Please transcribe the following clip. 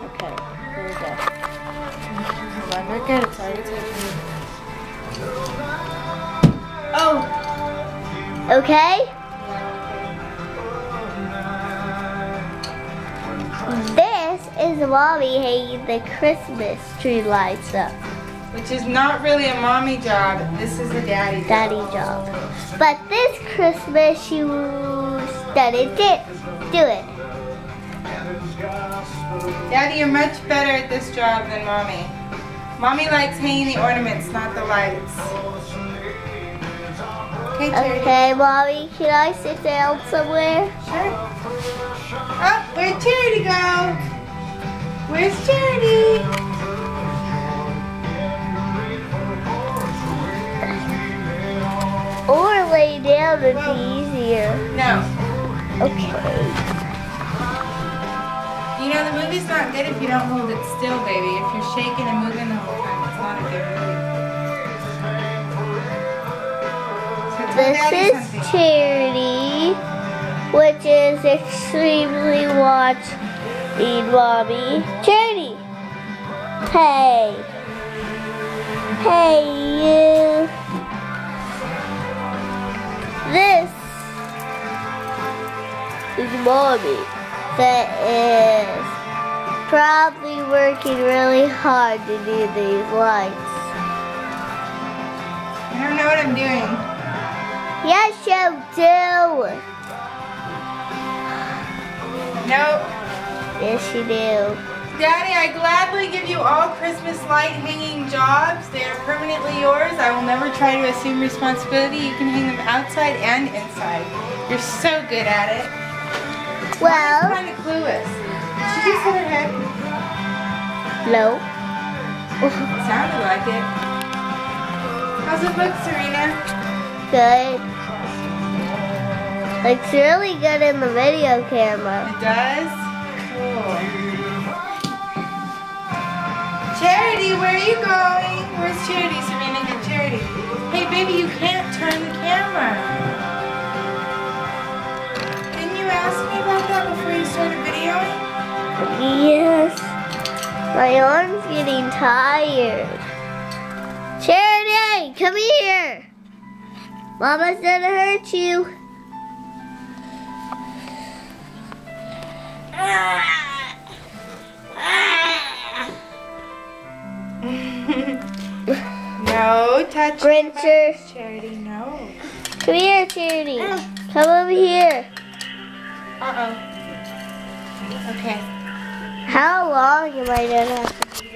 Okay, here we go. Hold on, we're good. It's already taken. Oh! Okay? This is Mommy hanging the Christmas tree lights up. Which is not really a mommy job. This is a daddy job. But this Christmas she started to do it. Daddy, you're much better at this job than Mommy. Mommy likes hanging the ornaments, not the lights. Okay, Charity. Okay, Mommy, can I sit down somewhere? Sure. Oh, where'd Charity go? Where's Charity? Or lay down would be easier. No. Okay. You know, the movie's not good if you don't hold it still, baby. If you're shaking and moving the whole time, it's not a good movie. So tell This Daddy is something. Charity, which is extremely watching Mommy. Charity! Hey. Hey, you. This is Mommy that is probably working really hard to do these lights. I don't know what I'm doing. Yes, you do. Nope. Yes, you do. Daddy, I gladly give you all Christmas light hanging jobs. They are permanently yours. I will never try to assume responsibility. You can hang them outside and inside. You're so good at it. Well, I'm kind of clueless. Did she just hit her head? no. Sounded like it. How's it look, Serena? Good. Looks really good in the video camera. It does? Cool. Charity, where are you going? Where's Charity? Serena, get Charity. Hey, baby, you can't turn the camera. Didn't you ask me about that before you started videoing? Yes. My arm's getting tired. Charity, come here. Mama's gonna hurt you. No, touch Grincher. Charity, no. Come here, Charity. Come over here. Uh-oh. Okay. How long am I gonna have to